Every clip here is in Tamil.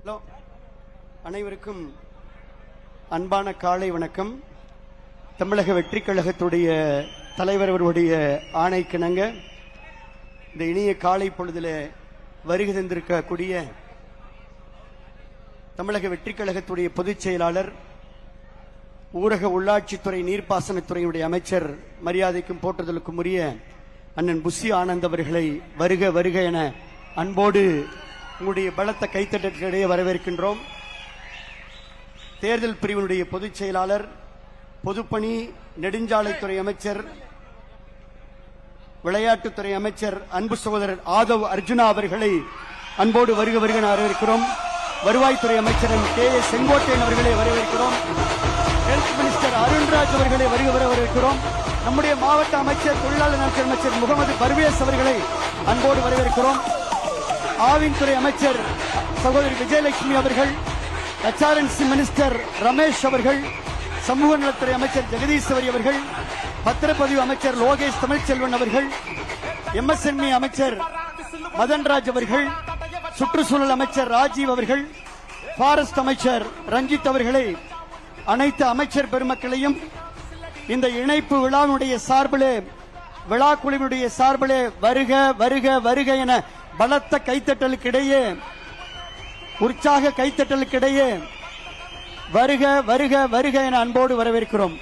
ஹலோ, அனைவருக்கும் அன்பான காலை வணக்கம். தமிழக வெற்றி கழகத்துடைய தலைவர் அவர்களுடைய ஆணைக்கிணங்க இந்த இனிய காலை பொழுதில் வருகை தந்திருக்கக்கூடிய தமிழக வெற்றி கழகத்துடைய பொதுச் செயலாளர், ஊரக உள்ளாட்சித்துறை நீர்ப்பாசனத்துறையுடைய அமைச்சர், மரியாதைக்கும் போற்றுதலுக்கும் உரிய அண்ணன் புஷி ஆனந்த் அவர்களை வருக வருக என அன்போடு உங்களுடைய பலத்த கைத்தட்டலிடையே வரவேற்கின்றோம். தேர்தல் பிரிவினுடைய பொதுச் செயலாளர், பொதுப்பணி நெடுஞ்சாலைத்துறை அமைச்சர், விளையாட்டுத்துறை அமைச்சர் அன்பு சகோதரர் ஆதவ் அர்ஜுனா அவர்களை அன்போடு வருக வருக வரவேற்கிறோம். வருவாய்த்துறை அமைச்சர் செங்கோட்டையன் அவர்களை வரவேற்கிறோம். ஹெல்த் மினிஸ்டர் அருண்ராஜ் அவர்களை வருக வரவேற்கிறோம். நம்முடைய மாவட்ட அமைச்சர், தொழிலாளர் நலத்துறை அமைச்சர் முகமது பர்வேஸ் அவர்களை அன்போடு வரவேற்கிறோம். ஆவின்துறை அமைச்சர் சகோதரி விஜயலட்சுமி அவர்கள், HRNC மினிஸ்டர் ரமேஷ் அவர்கள், சமூக நலத்துறை அமைச்சர் ஜெகதீஸ்வரி அவர்கள், பத்திரப்பதிவு அமைச்சர் லோகேஷ் தமிழ்ச்செல்வன் அவர்கள், MSME அமைச்சர் மதன்ராஜ் அவர்கள், சுற்றுச்சூழல் அமைச்சர் ராஜீவ் அவர்கள், ஃபாரஸ்ட் அமைச்சர் ரஞ்சித் அவர்களை, அனைத்து அமைச்சர் பெருமக்களையும் இந்த இணைப்பு விழாவினுடைய சார்பிலே, விழா குழுவினுடைய சார்பிலே வருக வருக வருக என பலத்த கைத்தட்டலுக்கிடையே, உற்சாக கைத்தட்டலுக்கிடையே வருக வருக வருக என அன்போடு வரவேற்கிறோம்.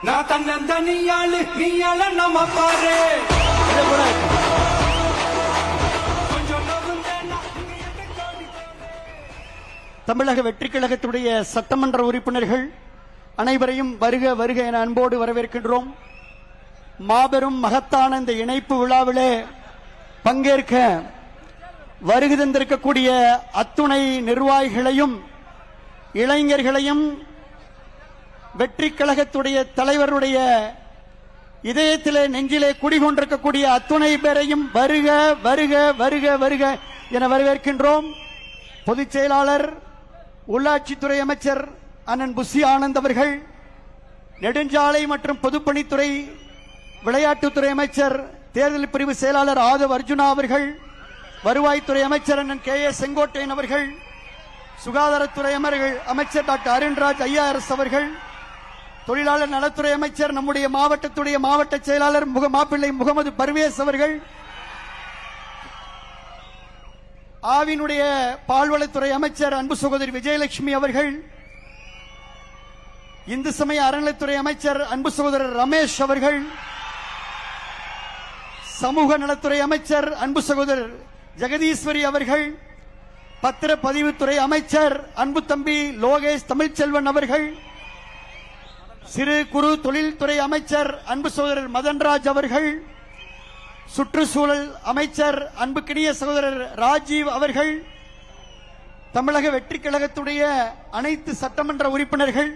நான் தன்னந்தனியாளு நீயால நம்ம பாரு. தமிழக வெற்றி கழகத்துடைய சட்டமன்ற உறுப்பினர்கள் அனைவரையும் வருக வருக என அன்போடு வரவேற்கின்றோம். மாபெரும் மகத்தான இந்த இணைப்பு விழாவிலே பங்கேற்க வருகை தந்திருக்கக்கூடிய அத்துணை நிர்வாகிகளையும் இளைஞர்களையும் வெற்றி கழகத்துடைய தலைவருடைய இதயத்திலே நெஞ்சிலே குடிகொண்டிருக்கக்கூடிய அத்துணை பேரையும் வருக வருக வருக வருக என வரவேற்கின்றோம். பொதுச் செயலாளர், உள்ளாட்சித்துறை அமைச்சர் அண்ணன் புஷி ஆனந்த் அவர்கள், நெடுஞ்சாலை மற்றும் பொதுப்பணித்துறை விளையாட்டுத்துறை அமைச்சர் தேர்தல் பிரிவு செயலாளர் ஆதவ் அர்ஜுனா அவர்கள், வருவாய்த்துறை அமைச்சர் அண்ணன் செங்கோட்டையன் அவர்கள், சுகாதாரத்துறை அமைச்சர் டாக்டர் அருண்ராஜ் IAS அவர்கள், தொழிலாளர் நலத்துறை அமைச்சர் நம்முடைய மாவட்டத்துடைய மாவட்ட செயலாளர் மாப்பிள்ளை முகமது பர்வேஸ் அவர்கள், ஆவினுடைய பால்வளத்துறை அமைச்சர் அன்பு சகோதரி விஜயலட்சுமி அவர்கள், இந்து சமய அறநிலைத்துறை அமைச்சர் அன்பு சகோதரர் ரமேஷ் அவர்கள், சமூக நலத்துறை அமைச்சர் அன்பு சகோதரர் ஜெகதீஸ்வரி அவர்கள், பத்திரப்பதிவுத்துறை அமைச்சர் அன்பு தம்பி லோகேஷ் தமிழ்ச்செல்வன் அவர்கள், சிறு குறு தொழில்துறை அமைச்சர் அன்பு சகோதரர் மதன்ராஜ் அவர்கள், சுற்றுச்சூழல் அமைச்சர் அன்புக்கினிய சகோதரர் ராஜீவ் அவர்கள், தமிழக வெற்றி கழகத்துடைய அனைத்து சட்டமன்ற உறுப்பினர்கள்,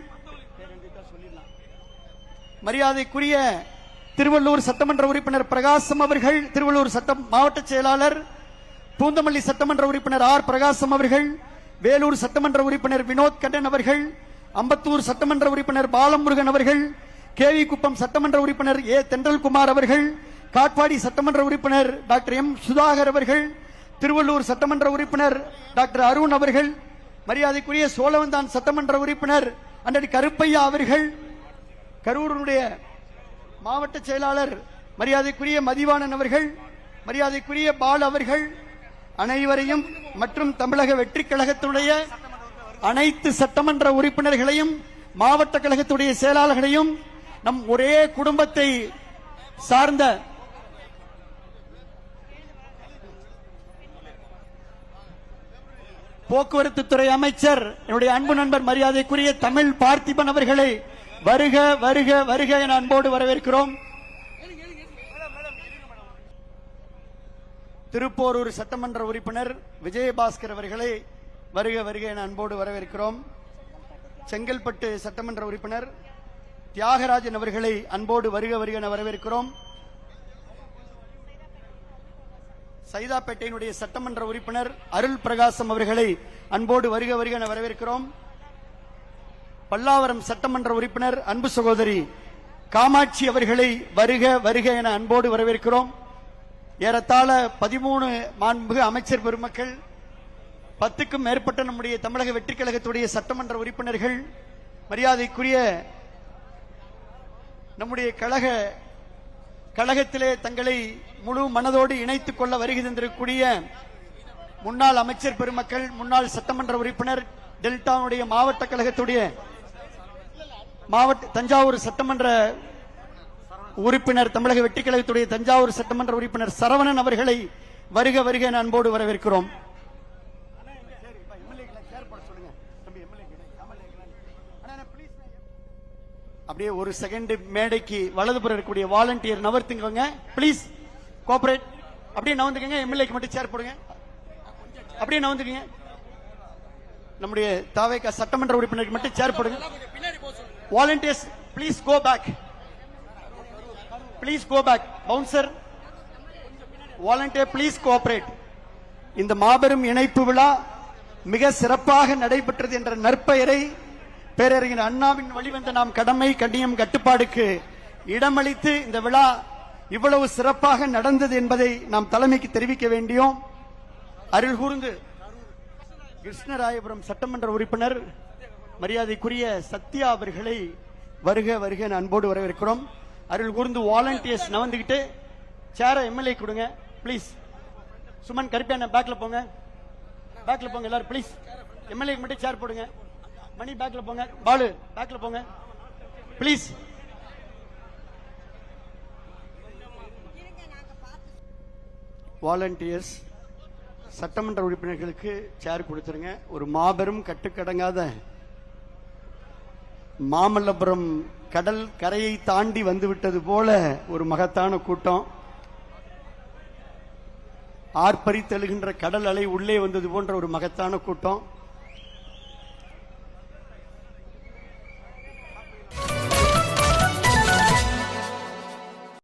மரியாதைக்குரிய திருவள்ளூர் சட்டமன்ற உறுப்பினர் பிரகாசம் அவர்கள், திருவள்ளூர் மாவட்ட செயலாளர், பூந்தமல்லி சட்டமன்ற உறுப்பினர் ஆர் பிரகாசம் அவர்கள், வேலூர் சட்டமன்ற உறுப்பினர் வினோத் கண்ணன் அவர்கள், அம்பத்தூர் சட்டமன்ற உறுப்பினர் பாலமுருகன் அவர்கள், கேவி குப்பம் சட்டமன்ற உறுப்பினர் தென்றல்குமார் அவர்கள், காட்பாடி சட்டமன்ற உறுப்பினர் டாக்டர் சுதாகர் அவர்கள், திருவள்ளூர் சட்டமன்ற உறுப்பினர் டாக்டர் அருண் அவர்கள், மரியாதைக்குரிய சோழவந்தான் சட்டமன்ற உறுப்பினர் அண்ணன் கருப்பையா அவர்கள், கரூருடைய மாவட்ட செயலாளர் மரியாதைக்குரிய மதிவாணன் அவர்கள், மரியாதைக்குரிய பால் அவர்கள், அனைவரையும் மற்றும் தமிழக வெற்றி கழகத்துடைய அனைத்து சட்டமன்ற உறுப்பினர்களையும் மாவட்ட கழகத்துடைய செயலாளர்களையும் நம் ஒரே குடும்பத்தை சார்ந்த போக்குவரத்து துறை அமைச்சர் என்னுடைய அன்பு நண்பர் மரியாதைக்குரிய தமிழ் பார்த்திபன் அவர்களை வருக வருக வருக என அன்போடு வரவேற்கிறோம். திருப்போரூர் சட்டமன்ற உறுப்பினர் விஜயபாஸ்கர் அவர்களை வருக வருக என அன்போடு வரவேற்கிறோம். செங்கல்பட்டு சட்டமன்ற உறுப்பினர் தியாகராஜன் அவர்களை அன்போடு வருக வருக என வரவேற்கிறோம். சைதாப்பேட்டையினுடைய சட்டமன்ற உறுப்பினர் அருள் பிரகாசம் அவர்களை அன்போடு வருக வருக என வரவேற்கிறோம். பல்லாவரம் சட்டமன்ற உறுப்பினர் அன்பு சகோதரி காமாட்சி அவர்களை வருக வருக என அன்போடு வரவேற்கிறோம். ஏறத்தாழ 13 மாண்புமிகு அமைச்சர் பெருமக்கள், 10க்கும் மேற்பட்ட நம்முடைய தமிழக வெற்றிக் கழகத்துடைய சட்டமன்ற உறுப்பினர்கள், மரியாதைக்குரிய நம்முடைய கழகத்திலே தங்களை முழு மனதோடு இணைத்துக் கொள்ள வருகை தந்திருக்கக்கூடிய முன்னாள் அமைச்சர் பெருமக்கள், முன்னாள் சட்டமன்ற உறுப்பினர், டெல்டாவுடைய மாவட்ட கழகத்துடைய தஞ்சாவூர் சட்டமன்ற உறுப்பினர், தமிழக வெற்றிக் கழகத்துடைய தஞ்சாவூர் சட்டமன்ற உறுப்பினர் சரவணன் அவர்களை வருக வருக என அன்போடு வரவேற்கிறோம். அப்படியே ஒரு செகண்ட் மேடைக்கு வலதுபுறம் இருக்கக்கூடிய வாலண்டியர் நவர்த்துங்க பிளீஸ், கோஆபரேட். அப்படியே நவந்துக்கங்க, எம்எல்ஏக்கு மட்டும் சேர் போடுங்க. அப்படியே நவந்துக்கங்க. நம்முடைய தாவேகா சட்டமன்ற உறுப்பினருக்கு மட்டும் சேர் போடுங்க. Volunteers please go back, please go back. Bouncer, volunteer please cooperate. இந்த மாபெரும் இணைப்பு விழா மிக சிறப்பாக நடைபெற்றது என்ற நற்பெயரை பேரறிஞர் அண்ணாவின் வழிவந்த நாம் கடமை கண்ணியம் கட்டுப்பாடுக்கு இடமளித்து இந்த விழா இவ்வளவு சிறப்பாக நடந்தது என்பதை நாம் தலைமைக்கு தெரிவிக்க வேண்டியோம். அருள் கூர்ந்து கிருஷ்ணராயபுரம் சட்டமன்ற உறுப்பினர் மரியாதைக்குரிய சத்யா அவர்களை வருக வருக என அன்போடு வரவேற்கிறோம். அருள் கூர்ந்து வாலண்டியர்ஸ் நவந்துகிட்டு சேர எம்எல்ஏ கொடுங்க பிளீஸ். சுமன் கருப்பியான பேக்ல போங்க, பேக்ல போங்க எல்லாரும் பிளீஸ். எம்எல்ஏ மட்டும் சேர் போடுங்க. மணி பேக்ல போங்க, பாலு பேக்ல போங்க பிளீஸ். வாலண்டியர்ஸ் சட்டமன்ற உறுப்பினர்களுக்கு சேர் கொடுத்துருங்க. ஒரு மாபெரும் கட்டுக்கடங்காத மாமல்லபுரம் கடல் கரையை தாண்டி வந்துவிட்டது போல ஒரு மகத்தான கூட்டம். ஆர்ப்பரித்தெழுகின்ற கடல் அலை உள்ளே வந்தது போன்ற ஒரு மகத்தான கூட்டம்.